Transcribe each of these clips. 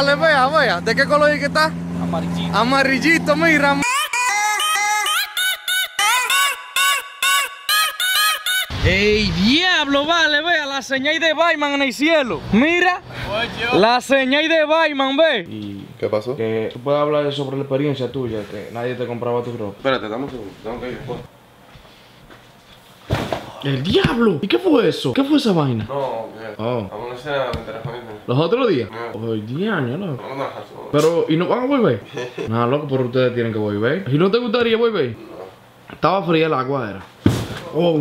vale, vea. ¿De qué color es que está? Amarillito. Amarillito, mira. ¡Ey, diablo! Vale, vea la señal de Batman en el cielo. Mira. La señal de Batman, ve. ¿Y qué pasó? Que tú puedes hablar sobre la experiencia tuya, que nadie te compraba tu ropa. Espérate, dame un segundo. Tengo que ir. ¡El diablo! ¿Y qué fue eso? ¿Qué fue esa vaina? No, Oh. vamos a hacer la interacción. ¿Los otros días? No. ¡Ay, diablo, loco! Vamos a dejar eso. Pero, ¿y no van a volver? Nada, loco, pero ustedes tienen que volver. ¿Y no te gustaría volver? No. Estaba fría el agua, era. ¡Oh,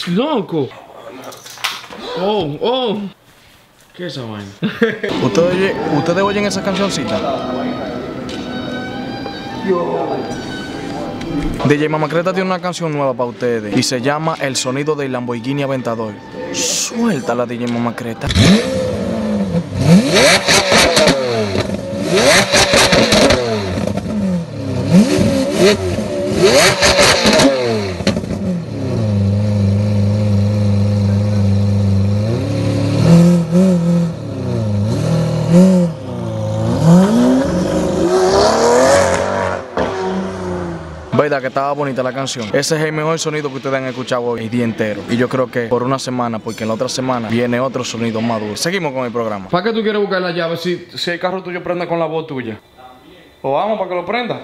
loco! ¡Oh! ¿Qué es esa vaina? ¿Ustedes oyen esa cancioncita? DJ Mamacreta tiene una canción nueva para ustedes y se llama El sonido del Lamborghini Aventador. Suéltala, DJ Mamacreta. Verdad que estaba bonita la canción. Ese es el mejor sonido que ustedes han escuchado hoy el día entero. Y yo creo que por una semana, porque en la otra semana viene otro sonido más duro. Seguimos con el programa. ¿Para qué tú quieres buscar la llave si el carro tuyo prende con la voz tuya? ¿O vamos para que lo prenda?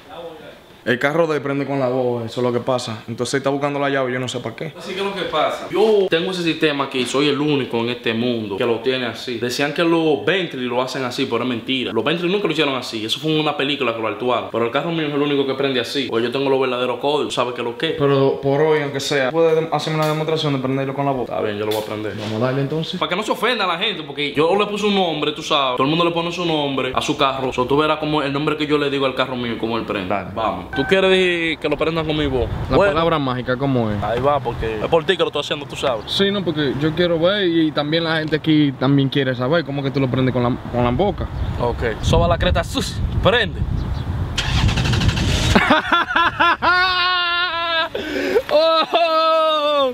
El carro de él prende con la voz, eso es lo que pasa. Entonces está buscando la llave, yo no sé para qué. Así que es lo que pasa. Yo tengo ese sistema aquí, soy el único en este mundo que lo tiene así. Decían que los Bentley lo hacen así, pero es mentira. Los Bentley nunca lo hicieron así. Eso fue una película que lo actuaron. Pero el carro mío es el único que prende así. Porque yo tengo los verdaderos códigos, ¿sabes qué es lo que es? Pero por hoy, aunque sea, ¿puedes hacerme una demostración de prenderlo con la voz? Está bien, yo lo voy a aprender. Vamos a darle entonces. Para que no se ofenda a la gente, porque yo le puse un nombre, tú sabes. Todo el mundo le pone su nombre a su carro. So, tú verás como el nombre que yo le digo al carro mío, como él prende. Dale. Vamos. ¿Tú quieres decir que lo prendan con mi voz? La palabra mágica, ¿cómo es? Ahí va, porque es por ti que lo estoy haciendo, tú sabes. Sí, no, porque yo quiero ver y también la gente aquí también quiere saber cómo que tú lo prendes con la boca. Ok. Soba la creta, sus, prende. ¡Oh!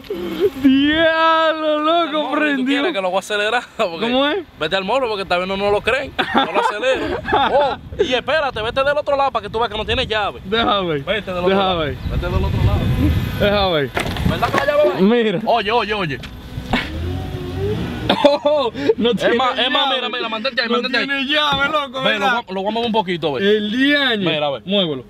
¡Diablo, loco! ¿Tú Prendió. quieres que lo voy a acelerar? Porque ¿Cómo es? vete al morro porque tal vez no lo creen. No lo acelero. Oh, y espérate, vete del otro lado para que tú veas que no tiene llave. Deja ver. Vete del otro lado. ver. Vete del otro lado. Deja ver. ¿Verdad que la llave va? Mira. Oye. Oh, no tiene Es más, llave. mira, mantente ahí, No mantente ahí. tiene llave, loco, Ve, ¿verdad? lo vamos a mover un poquito, ve. El diaño. Mira, ve. Muévelo.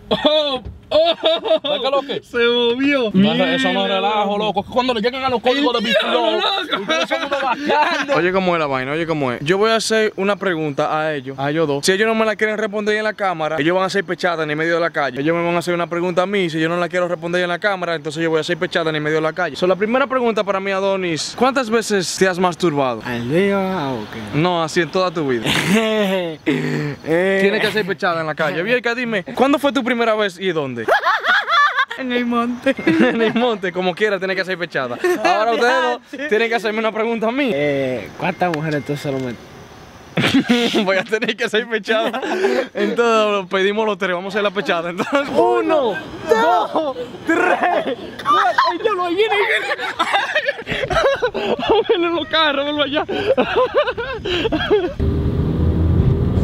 ¿Ves qué lo que? Se movió. No, eso no es relajo, loco. Es que cuando le llegan a los códigos de Bitflow, ustedes son unos bacanos. Oye cómo es la vaina, oye cómo es. Yo voy a hacer una pregunta a ellos dos. Si ellos no me la quieren responder en la cámara, ellos van a hacer pechada en el medio de la calle. Ellos me van a hacer una pregunta a mí. Si yo no la quiero responder en la cámara, entonces yo voy a hacer pechada en el medio de la calle. La primera pregunta para mí, Adonis, ¿cuántas veces te has masturbado? ¿Al día o qué? No, así en toda tu vida. Tienes que hacer pechada en la calle. Vieja, dime, ¿cuándo fue tu primera vez y dónde? En el monte. En el monte, como quiera, tienes que hacer pechada. Ahora ustedes dos tienen que hacerme una pregunta a mí. ¿Cuántas mujeres tú solo metes? Voy a tener que hacer pechada. Entonces pedimos los tres, vamos a hacer la pechada. Entonces, 1, 2, 3, 4. ¡Ay, ya lo ahí viene! Velo en los carros, velo allá.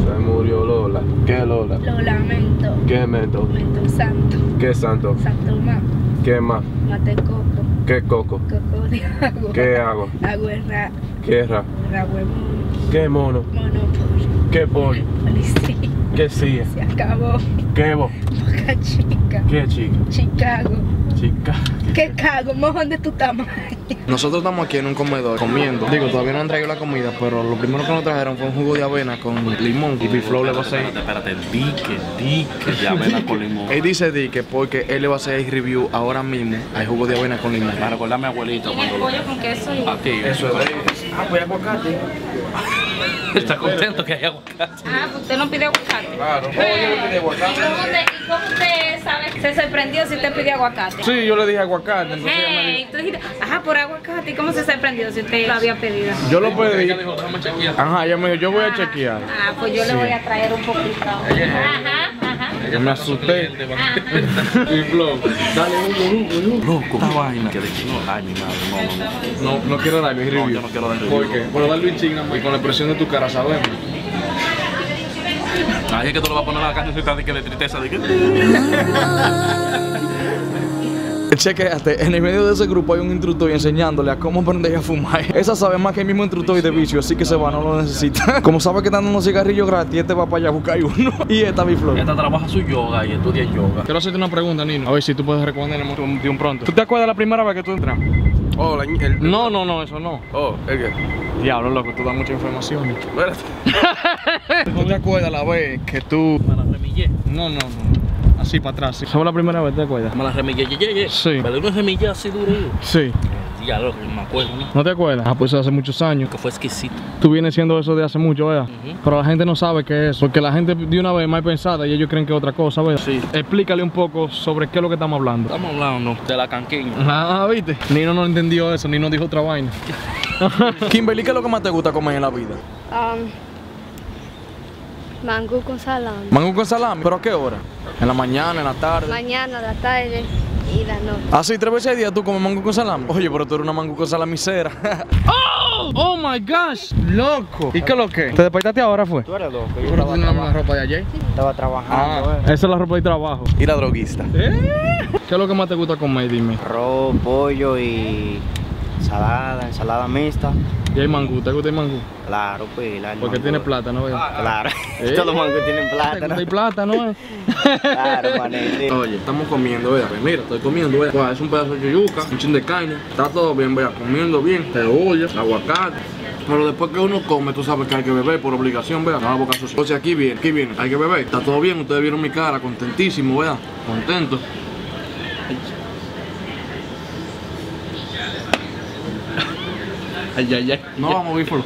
Se murió Lola. ¿Qué Lola? Lo lamento. ¿Qué meto? Lamento santo. ¿Qué santo? Santo más. ¿Qué más? Mate coco. ¿Qué coco? Coco de agua. ¿Qué hago? Agua es ¿Qué ra? mono. ¿Qué mono? Monopolio. ¿Qué pollo? Policía. ¿Qué sigue? Se acabó. ¿Qué vos? Boca chica. ¿Qué chica? Chicago. Chica. ¿Qué cago? Mojón de tu tamaño. Nosotros estamos aquí en un comedor comiendo. Digo, todavía no han traído la comida, pero lo primero que nos trajeron fue un jugo de avena con limón. Y Bitflow le va a hacer. Espérate, dique de avena con limón. Él dice que porque él le va a hacer el review ahora mismo al jugo de avena con limón. Para recordar a mi abuelita. ¿Tiene pollo con queso y...? Aquí. Eso es. Ah, pues aguacate. Está contento que haya aguacate. Ah, pues usted no pide aguacate. Claro. No, yo le pedí aguacate. ¿Y cómo usted sabe? Se sorprendió si usted pidió aguacate. Sí, yo le dije aguacate. Entonces ella me dijo. Tú dijiste, ajá, por aguacate. ¿Y cómo se sorprendió si usted lo había pedido? Yo lo pedí. Ella dijo, déjame chequear. Ajá, ella me dijo, yo voy a chequear. Ah, pues yo le voy a traer un poquito. Ajá. Yo me asusté. Bitflow, dale un Loco, esta vaina. Que de chino, ay, mi madre, no. No quiero darle review. yo no quiero dar review. ¿Por qué? Pero darle un ching y con la expresión de tu cara sabemos. Ahí es que tú le vas a poner la cancioncita de tristeza. De que... Chequéate, en el medio de ese grupo hay un instructor enseñándole a cómo aprender a fumar. Esa sabe más que el mismo instructor de vicio, así que se va, no lo necesita. Como sabe que están dando unos cigarrillos gratis, este va para allá a buscar uno. Y esta Biflow. Esta trabaja su yoga y estudia yoga. Quiero hacerte una pregunta, Nino. A ver si tú puedes responderme de un pronto. ¿Tú te acuerdas la primera vez que tú entras? Oh, No, eso no. Oh, ¿el qué? Diablo, loco, tú das mucha información. Espérate. ¿Tú te acuerdas la vez que tú... Me la remillé. No. Así para atrás. ¿Sí? ¿Fue la primera vez, te acuerdas? Me la remillé. Sí. Pero una remillé así duro. Sí. Ya, loco, me acuerdo, ¿no? ¿No te acuerdas? Ah, pues hace muchos años. Que fue exquisito. Tú vienes siendo eso de hace mucho, ¿verdad? Pero la gente no sabe qué es. Porque la gente de una vez más pensada y ellos creen que es otra cosa, ¿verdad? Sí. Explícale un poco sobre qué es lo que estamos hablando. Estamos hablando de la canqueña. Ah, ¿viste? Nino no entendió eso, Nino dijo otra vaina. Kimberly, ¿qué es lo que más te gusta comer en la vida? Mangú con salami. Mangú con salami. ¿Pero a qué hora? ¿En la mañana, en la tarde? Mañana, la tarde y la noche. Ah, sí, 3 veces al día tú comes mangú con salami. Oye, pero tú eres una mangú con salamicera. ¡Oh my gosh! ¡Loco! ¿Y qué es lo que? ¿Te despertaste ahora fue? Tú eres loco. Yo ¿Pero tú tienes la ropa de ayer? estaba trabajando. Ah, esa es la ropa de trabajo. Y la droguista. ¿Qué es lo que más te gusta comer? Dime. Arroz, pollo y ensalada mixta. ¿Y hay mangú? ¿Te gusta el mangú? Claro, pues. Porque tiene plátano, ¿verdad? Claro. Todos los mangos tienen plátano. Hay plátano, Claro, manete. Oye, estamos comiendo, ¿verdad? Mira, estoy comiendo, ¿verdad? Guau, es un pedazo de yuca, un chin de carne. Está todo bien, ¿verdad? Comiendo bien. Cebolla, aguacate. Pero después que uno come, tú sabes que hay que beber por obligación, ¿verdad? No la boca sucia. Entonces aquí viene, hay que beber. Está todo bien, ustedes vieron mi cara, contentísimo, ¿verdad? Contento. Ay. No vamos, Biflow.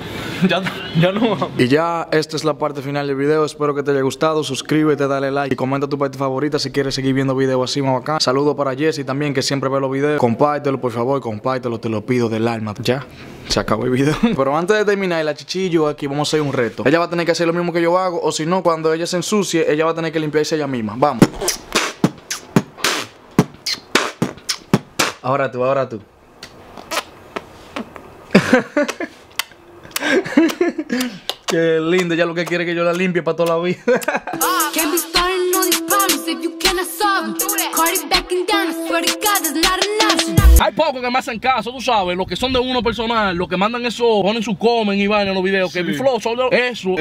ya no vamos. Y ya esta es la parte final del video. Espero que te haya gustado. Suscríbete, dale like y comenta tu parte favorita si quieres seguir viendo videos así más acá. Saludos para Jessy también, que siempre ve los videos. Compártelo, por favor, compártelo, te lo pido del alma. Ya, se acabó el video. Pero antes de terminar, la chichillo aquí vamos a hacer un reto. Ella va a tener que hacer lo mismo que yo hago, o si no, cuando ella se ensucie, ella va a tener que limpiarse ella misma. Vamos. Ahora tú. Qué lindo, ya lo que quiere es que yo la limpie para toda la vida. Can't be starting all these problems if you cannot solve them. Cardi backing down, I swear to God, there's not enough. Hay pocos que me hacen caso, tú sabes, los que son de uno personal, los que mandan eso, ponen su comen y vaina en los videos, que Biflow, solo eso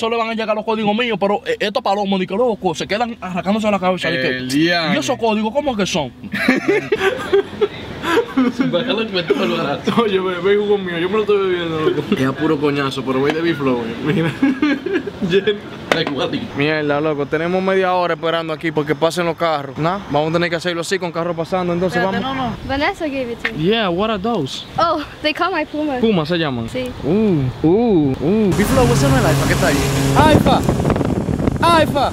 le van a llegar los códigos míos, pero estos palomos, ni que loco, se quedan arrancándose la cabeza. Y esos códigos, ¿cómo que son? Oye, ve jugo mío, yo me lo estoy bebiendo, loco. Es a puro coñazo, pero voy de Biflow, mira. Mierda, loco, tenemos media hora esperando aquí porque pasen los carros. Nah, vamos a tener que hacerlo así con carros pasando, entonces vamos. Vanessa gave it to me. Yeah, what are those? Oh, they call my Puma. Puma se llaman. Sí. Biflow, ese no es el Alfa que está ahí. Alfa.